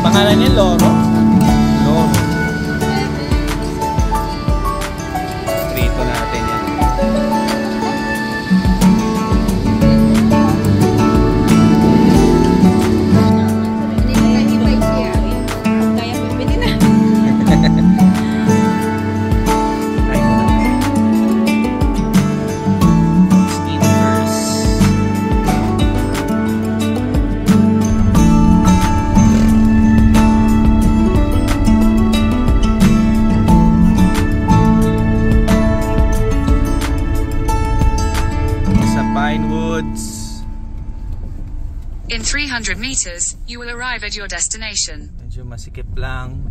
Pangalan niya Loro? Loro. Prito natin yan. In 300 meters, you will arrive at your destination. Medyo masikip lang.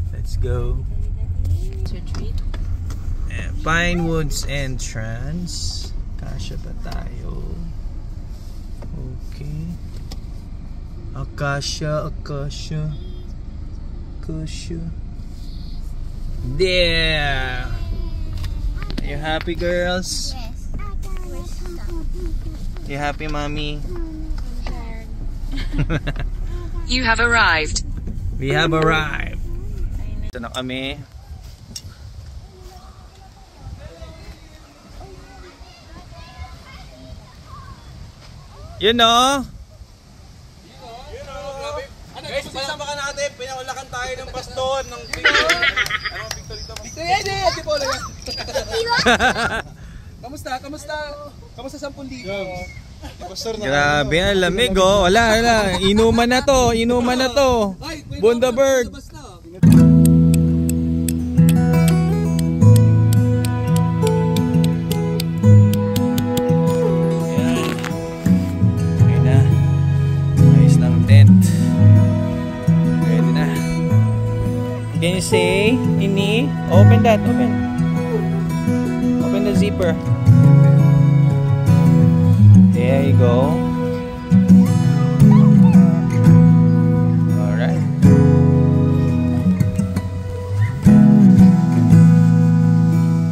Let's go. Pinewoods entrance. Kasya ba tayo? Okay. Akasha. There. Are you happy, girls? You happy, mommy? You have arrived. We have arrived. Ito na kami. You know? Guys, palakpakan natin. Pinaulakan tayo ng baston ng Victor. Anong Victor dito? Victor, hindi po lang. Kamusta 10 dito? Grabe, ang lamig oh. Wala. Inuman na to. Bundaberg. Ayan. Ayun na. Ayos ng tent. Ready na. Can you say, Ini? Open that, open. Open the zipper. There you go. Alright.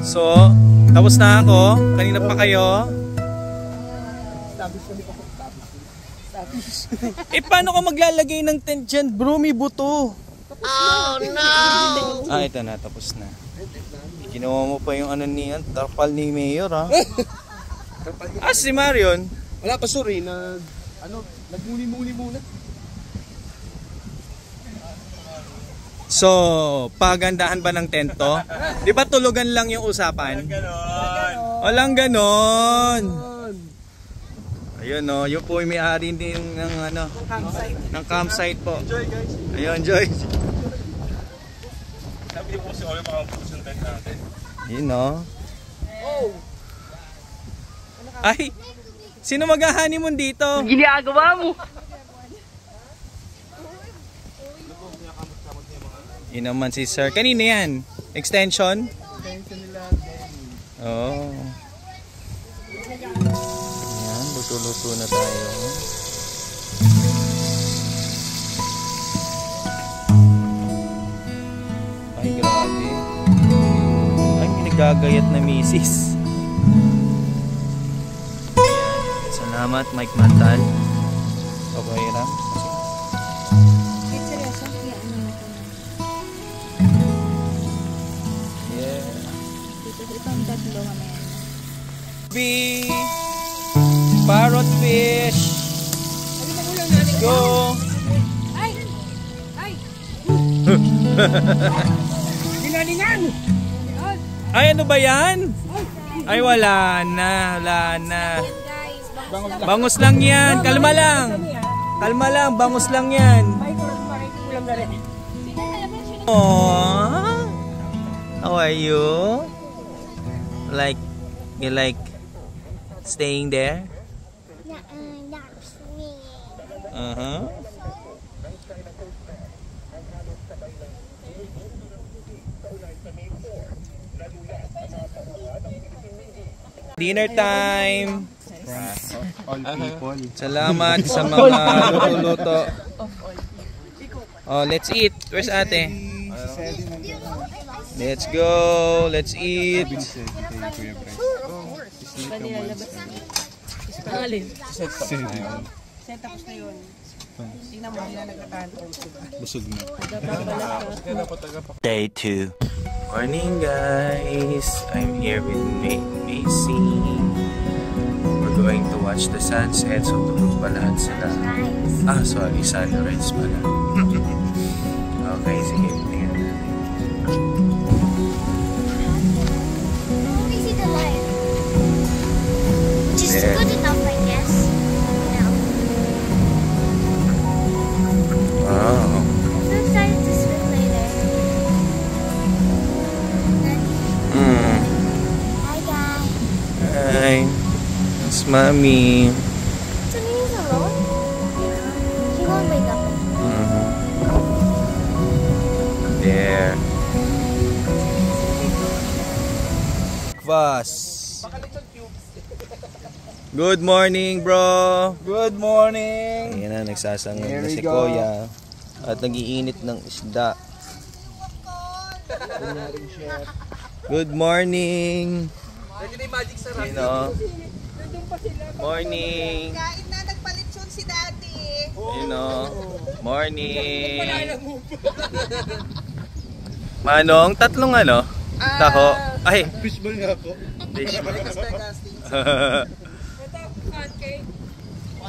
So, tapos na ako. Kanina pa kayo. Paano ka maglalagay ng tent dyan, bro? May buto. Oh no! Ito na. Tapos na. Ginawa mo pa yung ano niyan. Tarpal ni Mayor, ha? Si Marion. Wala pa sorry na nagmuni-muni muna. So, pagandahan ba ng tento? Di ba tulugan lang yung usapan? Walang ganon. Ayun no, yun po yung may-ari din ng campsite po. Enjoy guys. Ayun, enjoy. Sabi niyo po si Ole makaputos yung tent natin. Yun no. Ay, sino mag-honeymoon dito? Ginagawa mo. Yun naman si Sir. Kanina yan? Extension? Extension nila. Oo. Ayan, luto-luto na tayo. Ay, grabe. Ay, may nagagayat na misis. Salamat, Mike Mantal. Okay, Ram. Yeah. Parrot fish. Let's go. Ay, ano ba yan? Ay, wala na. Bangus lang yan. Kalma lang. Bangus lang yan. Aww. How are you? You like staying there? Dinner time. All people. Salamat sa mga luto-luto. Oh, let's eat. Where's ate? Let's go. Let's eat. Busog na. Day 2. Morning guys. I'm here with Macy. We're going to watch the sunset. So tulog pa lahat sila. Ah, sorry. Sunrise pala. Okay, sige. Tingnan natin. We see the light. Which is good enough, I guess. No. Wow. I'm so excited to swim later. Hi, guys. Hi. It's mommy. Sonia's alone? She won't wake up. There. Vas. Good morning, bro. Good morning! Ayan na, nagsasangag Here na we si go. Kuya. At nag-iinit ng isda. Good morning. You know. Morning. Kain na, nagpalit yun si Daddy. You know. Morning. Manong, tatlong ano? Taho. Ay, Fishball nga ako. fish.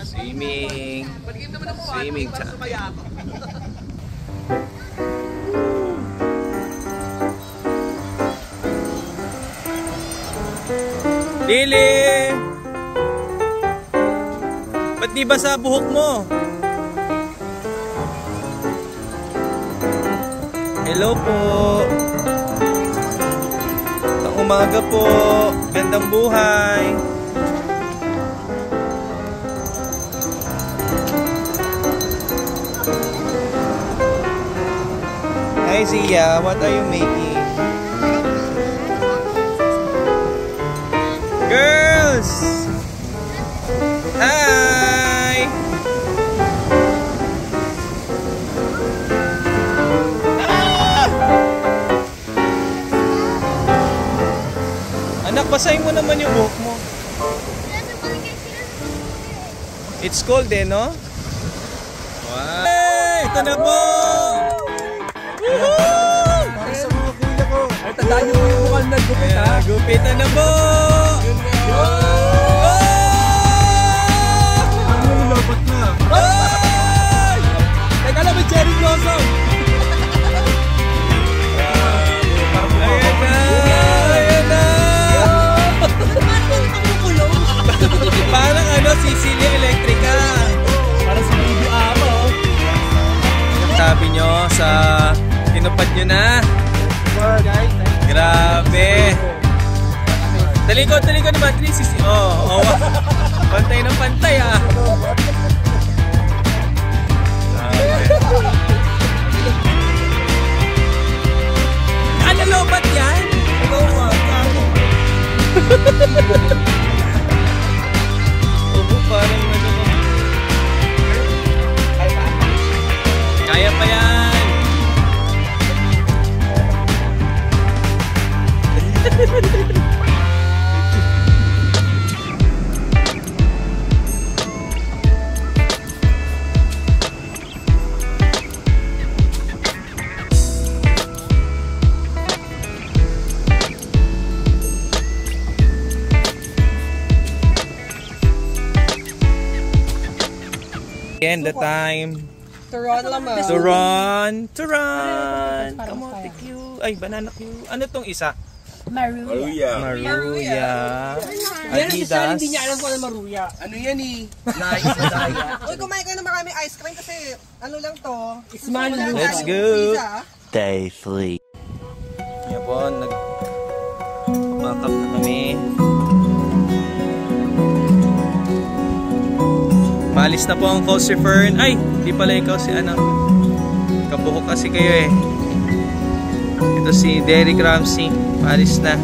Swimming. Swimming time. Lili! Ba't di ba sa buhok mo? Hello po. Ang umaga po. Gandang buhay. Hi Zia, what are you making? Girls! Hi! Anak, basahin mo naman yung buhok mo. It's cold eh, no? Wow! Hey, ito na po! Woohoo! Para sa mga kuya ko. Ay, tandaan niyo po yung mukhang nagupit ha. Gupitan na po! Ano yung lobat na? Ay! Teka lang, may cherry blossom. Ayan na! Ayan na! Parang ano, Sicily Electrica. Para sa video ako. Sabi nyo sa tinupad nyo na. Grabe. Talikod naman 360. Oh. Pantay ng pantay ah. Ano lobat yan? Ubo parang ano. Kaya pa yan. Again, the time To run lamang. to run. Kamote Q. Ay, banana Q. Ano tong isa? Maruya. Maruya. Yan, si Sally, Adidas. hindi niya alam kung ano maruya. Ano yan eh? Uy, kumain ka na maraming ice cream kasi ano lang to. Small Wala loop. Let's tayong go. pizza. Day 3. Yan po, nag-pack up na kami. Maalis na po ang call si Fern. Ay, di pala ikaw si ano. Kabuhok kasi kayo eh. Ito si Derek Ramsey. Maalis na.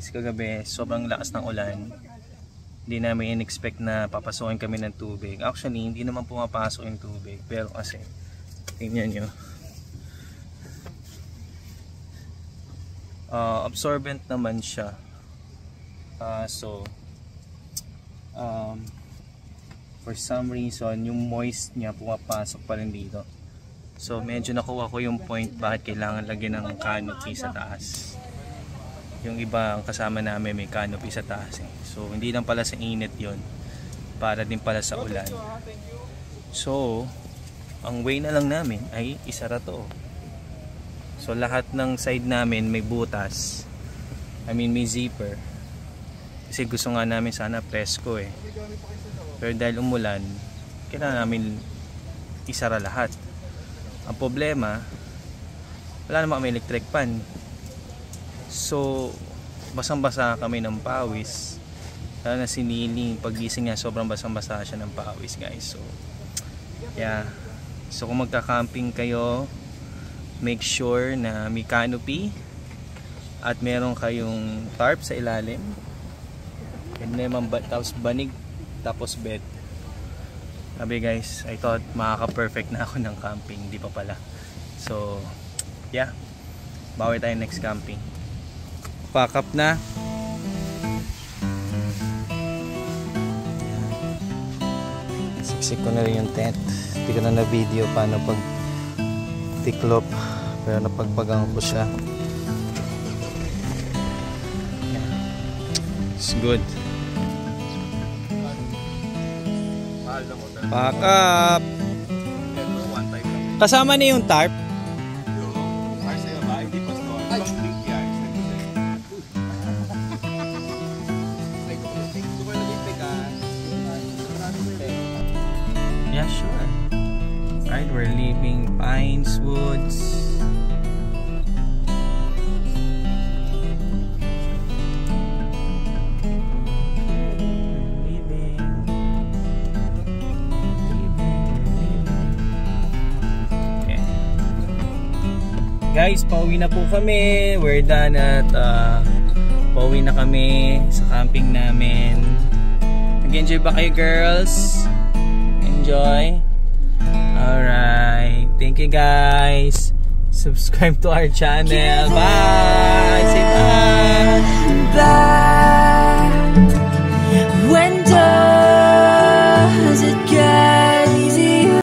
guys, kagabi sobrang lakas ng ulan. Hindi namin in-expect na papasukin kami ng tubig. Actually, hindi naman pumapasok yung tubig. Pero kasi, tingnan nyo. Absorbent naman siya. For some reason, yung moist niya pumapasok pa rin dito. So, medyo nakuha ko yung point bakit kailangan lagyan ng canopy sa taas. Yung iba ang kasama namin may canopy sa taas eh. So hindi lang pala sa init yon, para din pala sa ulan. So ang way na lang namin ay isara to. So lahat ng side namin may butas, may zipper, kasi gusto nga namin sana presko eh. Pero dahil umulan, kailangan namin isara lahat. Ang problema, wala namang may electric fan. So, basang-basa kami ng pawis. Lalo na si Niling, pagising niya, sobrang basang-basa siya ng pawis, guys. So, yeah. So, kung magka-camping kayo, make sure na may canopy at meron kayong tarp sa ilalim. And naman, tapos banig, tapos bed. Sabi guys, I thought makaka-perfect na ako ng camping. Hindi pa pala. So, yeah. Bawi tayo next camping. Pack up na. Siksik ko na rin yung tent. Hindi ko na video paano pag tiklop, pero napagpagang ko siya. It's good. Pack up. Kasama na yung tarp. Yeah, sure. Right, we're leaving Pines Woods. Okay. Guys, pauwi na po kami. We're done at pauwi na kami sa camping namin. Nag-enjoy ba kayo, girls? Enjoy. Alright. Thank you guys. Subscribe to our channel. Bye. Say bye. Bye.